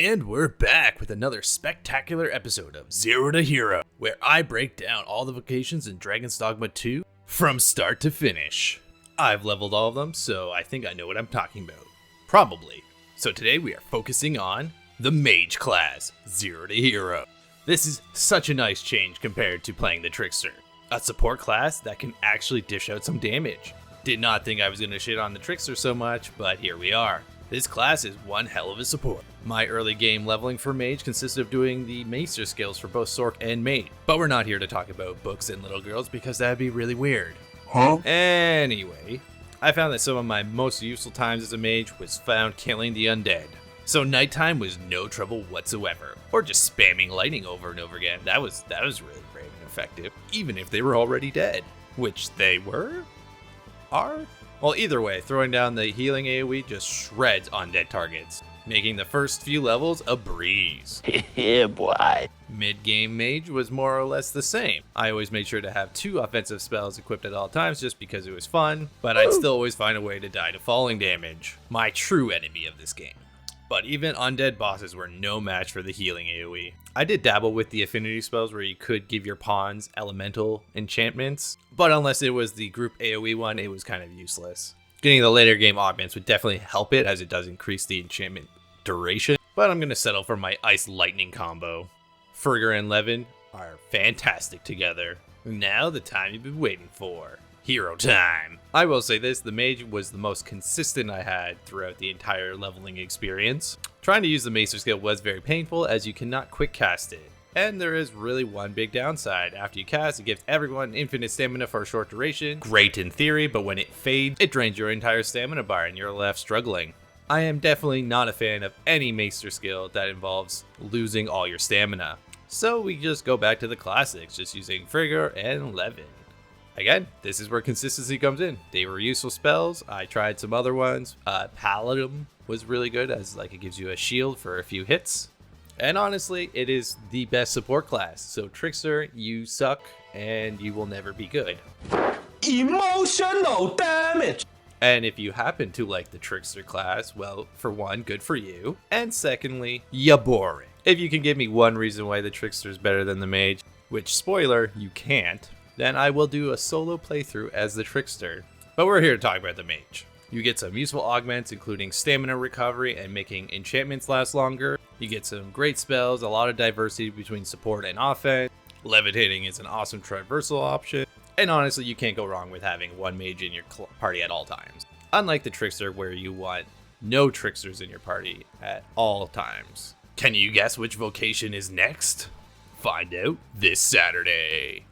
And we're back with another spectacular episode of Zero to Hero, where I break down all the vocations in Dragon's Dogma 2 from start to finish. I've leveled all of them, so I think I know what I'm talking about. Probably. So today we are focusing on the Mage class, Zero to Hero. This is such a nice change compared to playing the Trickster, a support class that can actually dish out some damage. Did not think I was going to shit on the Trickster so much, but here we are. This class is one hell of a support. My early game leveling for Mage consisted of doing the Maester skills for both Sorc and Mage. But we're not here to talk about books and little girls because that'd be really weird. Anyway, I found that some of my most useful times as a Mage was found killing the undead. So nighttime was no trouble whatsoever. Or just spamming lightning over and over again. That was really brave and effective, even if they were already dead. Which they were? Are? Well, either way, throwing down the healing AoE just shreds undead targets, making the first few levels a breeze. Yeah, boy. Mid-game Mage was more or less the same. I always made sure to have 2 offensive spells equipped at all times just because it was fun, but I'd still always find a way to die to falling damage, my true enemy of this game. But even undead bosses were no match for the healing AoE. I did dabble with the affinity spells where you could give your pawns elemental enchantments, but unless it was the group AoE one, it was kind of useless. Getting the later game augments would definitely help it, as it does increase the enchantment duration, but I'm going to settle for my Ice Lightning combo. Ferger and Levin are fantastic together. Now the time you've been waiting for. Hero time. I will say this, the Mage was the most consistent I had throughout the entire leveling experience. Trying to use the Maester skill was very painful, as you cannot quick cast it. And there is really one big downside. After you cast, it gives everyone infinite stamina for a short duration. Great in theory, but when it fades, it drains your entire stamina bar and you're left struggling. I am definitely not a fan of any Maester skill that involves losing all your stamina. So we just go back to the classics, just using Ferger and Levin. Again, this is where consistency comes in. They were useful spells. I tried some other ones. Paladin was really good, as like it gives you a shield for a few hits. And honestly, it is the best support class. So Trickster, you suck and you will never be good. Emotional damage. And if you happen to like the Trickster class, well, for one, good for you. And secondly, you're boring. If you can give me one reason why the Trickster is better than the Mage, which spoiler, you can't, then I will do a solo playthrough as the Trickster. But we're here to talk about the Mage. You get some useful augments, including stamina recovery and making enchantments last longer. You get some great spells, a lot of diversity between support and offense. Levitating is an awesome traversal option. And honestly, you can't go wrong with having one Mage in your party at all times. Unlike the Trickster, where you want no Tricksters in your party at all times. Can you guess which vocation is next? Find out this Saturday.